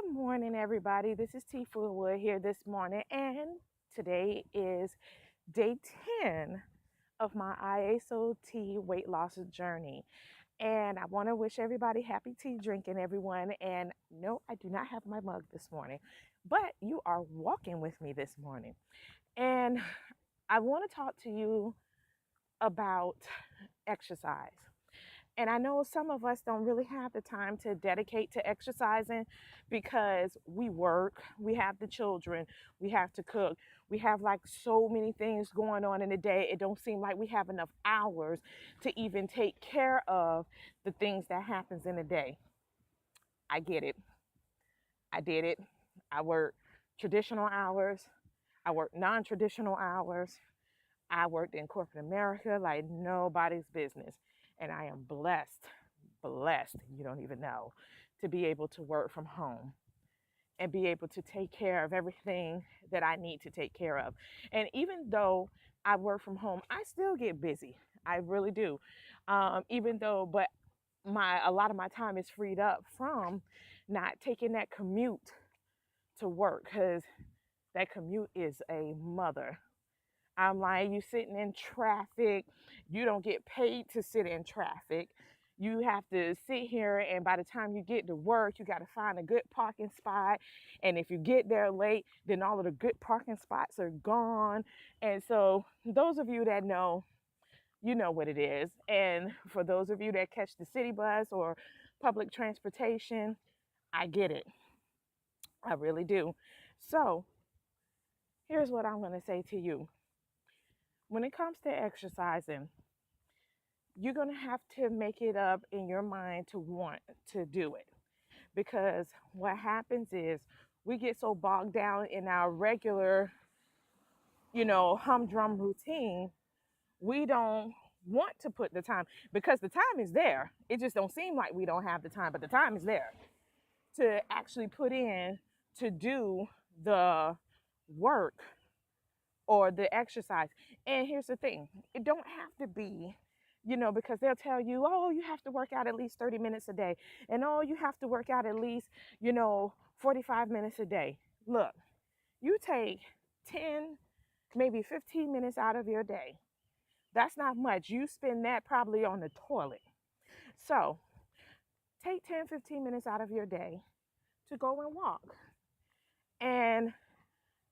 Good morning, everybody. This is T Fullwood here this morning, and today is day 10 of my Iaso tea weight loss journey. And I want to wish everybody happy tea drinking, everyone. And no, I do not have my mug this morning, but you are walking with me this morning. And I want to talk to you about exercise. And I know some of us don't really have the time to dedicate to exercising because we work, we have the children, we have to cook, we have like so many things going on in the day. It don't seem like we have enough hours to even take care of the things that happens in the day. I get it. I did it. I work traditional hours. I work non-traditional hours. I worked in corporate America like nobody's business. And I am blessed, you don't even know, to be able to work from home and be able to take care of everything that I need to take care of. And even though I work from home, I still get busy. I really do. Even though, but a lot of my time is freed up from not taking that commute to work because that commute is a mother. I'm like, you sitting in traffic. You don't get paid to sit in traffic. You have to sit here, and by the time you get to work, you got to find a good parking spot. And if you get there late, then all of the good parking spots are gone. And so, those of you that know, you know what it is. And for those of you that catch the city bus or public transportation, I get it. I really do. So, here's what I'm going to say to you. When it comes to exercising, you're going to have to make it up in your mind to want to do it. Because what happens is we get so bogged down in our regular, humdrum routine, we don't want to put the time because the time is there. It just don't seem like we don't have the time, but the time is there to actually put in to do the work or the exercise. And here's the thing, it don't have to be, because they'll tell you, oh, you have to work out at least 30 minutes a day. And oh, you have to work out at least, 45 minutes a day. Look, you take 10, maybe 15 minutes out of your day. That's not much. You spend that probably on the toilet. So take 10, 15 minutes out of your day to go and walk. And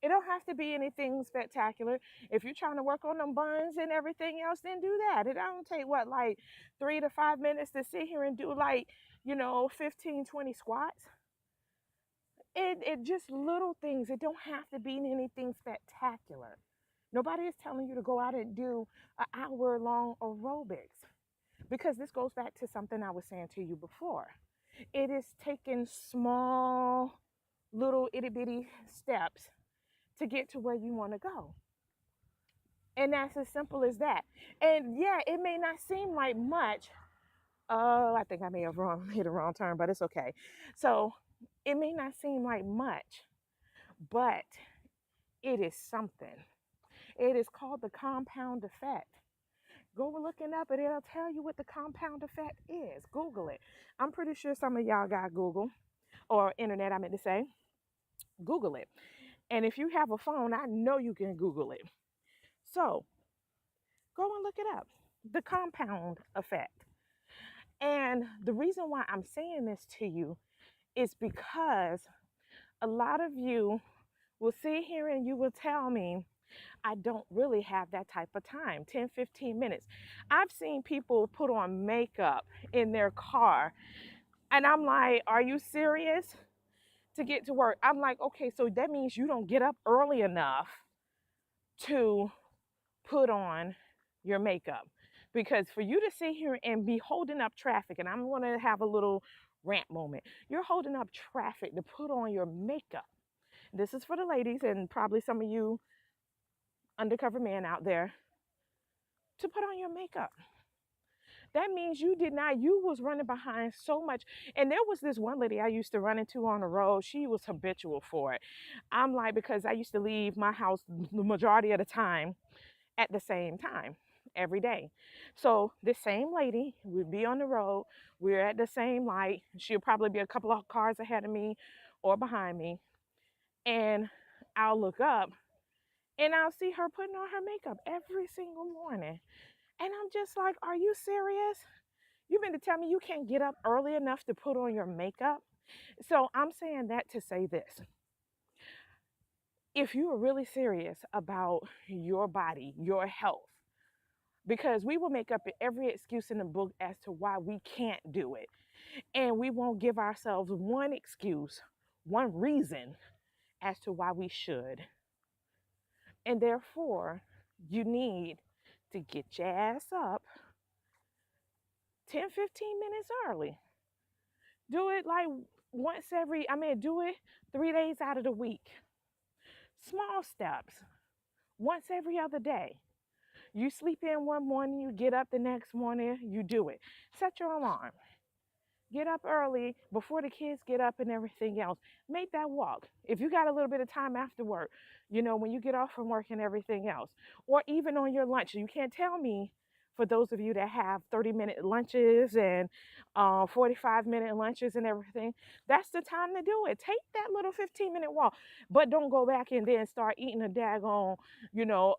it don't have to be anything spectacular. If you're trying to work on them buns and everything else, then do that. It don't take like 3 to 5 minutes to sit here and do 15, 20 squats. It just little things. It don't have to be anything spectacular. Nobody is telling you to go out and do an hour long aerobics because this goes back to something I was saying to you before. It is taking small, little itty bitty steps to get to where you want to go. And that's as simple as that. And yeah, it may not seem like much. Oh, I think I may have hit a wrong turn, but it's okay. So it may not seem like much, but it is something. It is called the compound effect. Go looking up and it'll tell you what the compound effect is. Google it. I'm pretty sure some of y'all got Google or internet, I meant to say. Google it. And if you have a phone, I know you can Google it. So go and look it up. The compound effect. And the reason why I'm saying this to you is because a lot of you will sit here and you will tell me, I don't really have that type of time, 10, 15 minutes. I've seen people put on makeup in their car. And I'm like, are you serious? To get to work. I'm like, okay, so that means you don't get up early enough to put on your makeup. Because for you to sit here and be holding up traffic, and I'm going to have a little rant moment, you're holding up traffic to put on your makeup. This is for the ladies and probably some of you undercover men out there to put on your makeup. That means you was running behind so much. And there was this one lady I used to run into on the road. She was habitual for it. I'm like, because I used to leave my house the majority of the time at the same time. every day. So this same lady would be on the road. We're at the same light. She'll probably be a couple of cars ahead of me or behind me. And I'll look up and I'll see her putting on her makeup every single morning. And I'm just like, are you serious? You mean to tell me you can't get up early enough to put on your makeup? So I'm saying that to say this. If you are really serious about your body, your health, because we will make up every excuse in the book as to why we can't do it. And we won't give ourselves one excuse, one reason as to why we should. And therefore, you need to get your ass up 10, 15 minutes early. Do it like do it 3 days out of the week. Small steps, once every other day. You sleep in one morning, you get up the next morning, you do it. Set your alarm. Get up early before the kids get up and everything else. Make that walk. If you got a little bit of time after work, when you get off from work and everything else, or even on your lunch. You can't tell me, for those of you that have 30-minute lunches and 45-minute lunches and everything, that's the time to do it. Take that little 15-minute walk, but don't go back and then start eating a daggone,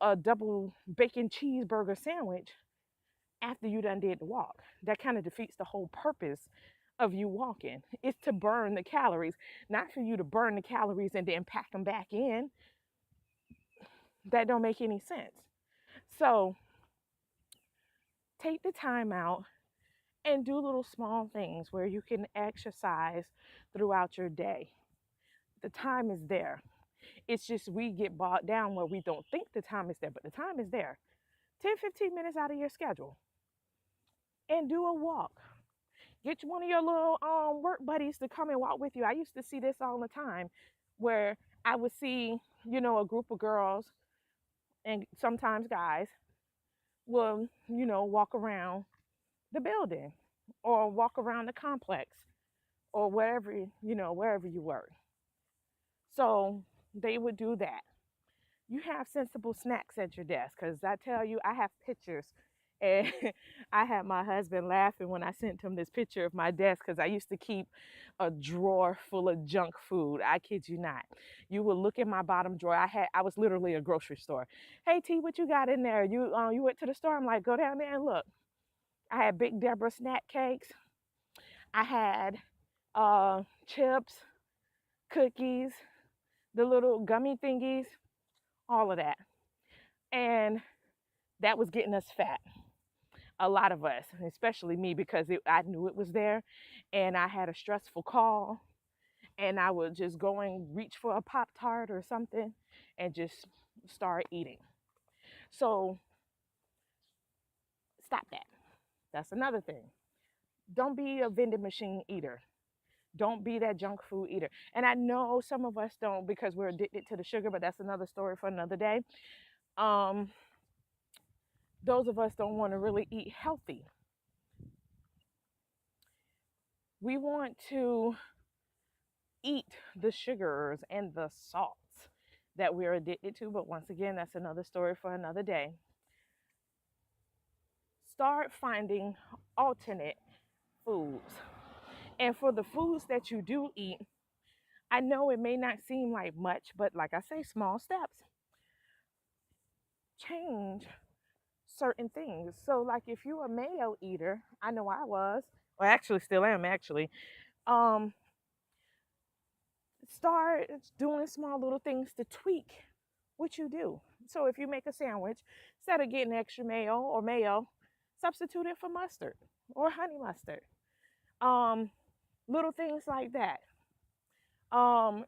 a double bacon cheeseburger sandwich after you done did the walk. That kind of defeats the whole purpose of you walking. It's to burn the calories, not for you to burn the calories and then pack them back in. That don't make any sense. So take the time out and do little small things where you can exercise throughout your day. The time is there. It's just we get bogged down where we don't think the time is there, but the time is there. 10, 15 minutes out of your schedule and do a walk. Get one of your little work buddies to come and walk with you. I used to see this all the time where I would see, a group of girls and sometimes guys will, walk around the building or walk around the complex or wherever you work. So they would do that. You have sensible snacks at your desk, because I tell you, I have pictures. And I had my husband laughing when I sent him this picture of my desk, because I used to keep a drawer full of junk food. I kid you not. You would look in my bottom drawer. I was literally a grocery store. Hey T, what you got in there? You went to the store? I'm like, go down there and look. I had Big Deborah snack cakes. I had chips, cookies, the little gummy thingies, all of that. And that was getting us fat. A lot of us, especially me, because I knew it was there, and I had a stressful call, and I would just go and reach for a Pop-Tart or something and just start eating. So stop that. That's another thing. Don't be a vending machine eater. Don't be that junk food eater. And I know some of us don't, because we're addicted to the sugar, but that's another story for another day. Those of us don't want to really eat healthy. We want to eat the sugars and the salts that we're addicted to, but once again, that's another story for another day. Start finding alternate foods. And for the foods that you do eat, I know it may not seem like much, but like I say, small steps. Change certain things. So like if you're a mayo eater, I know I was, or actually still am actually, start doing small little things to tweak what you do. So if you make a sandwich, instead of getting extra mayo, substitute it for mustard or honey mustard. Little things like that.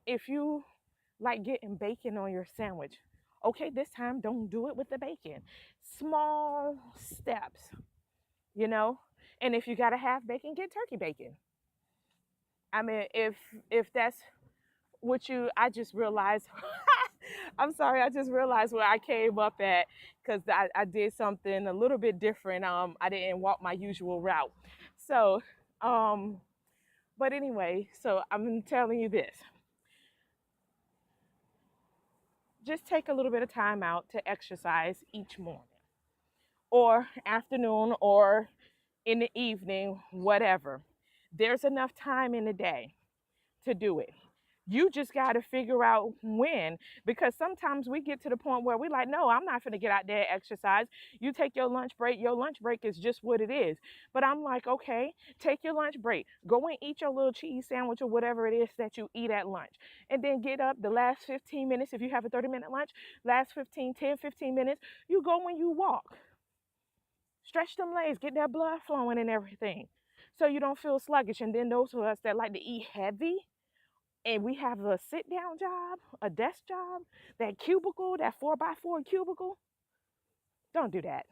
If you like getting bacon on your sandwich, okay, this time don't do it with the bacon. Small steps, And if you gotta have bacon, get turkey bacon. I mean, if that's what I just realized. I'm sorry, I just realized where I came up at, because I did something a little bit different. I didn't walk my usual route. So, but anyway, so I'm telling you this. Just take a little bit of time out to exercise each morning. or afternoon or in the evening, whatever. There's enough time in the day to do it. You just got to figure out when, because sometimes we get to the point where we're like, no, I'm not going to get out there and exercise. You take your lunch break. Your lunch break is just what it is. But I'm like, okay, take your lunch break. Go and eat your little cheese sandwich or whatever it is that you eat at lunch. And then get up the last 15 minutes. If you have a 30-minute lunch, last 15 minutes, you go and you walk. Stretch them legs, get that blood flowing and everything. So you don't feel sluggish. And then those of us that like to eat heavy, and we have a sit down job, a desk job, that cubicle, that 4x4 cubicle, don't do that.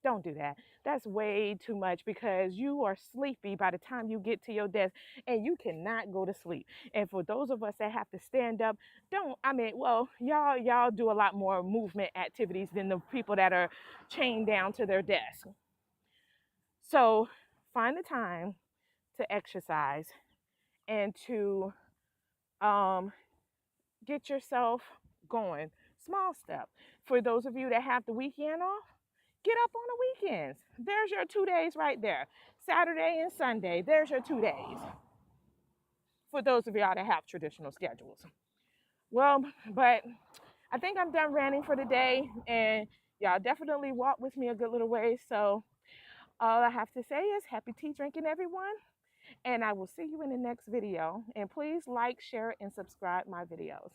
Don't do that. That's way too much because you are sleepy by the time you get to your desk and you cannot go to sleep. And for those of us that have to stand up, well, y'all do a lot more movement activities than the people that are chained down to their desk. So find the time to exercise and to um, get yourself going. Small step. For those of you that have the weekend off, get up on the weekends. There's your 2 days right there. Saturday and Sunday, there's your 2 days. For those of y'all that have traditional schedules. Well, but I think I'm done ranting for the day, and y'all definitely walk with me a good little way. So all I have to say is happy tea drinking, everyone. And I will see you in the next video. And please like, share, and subscribe my videos.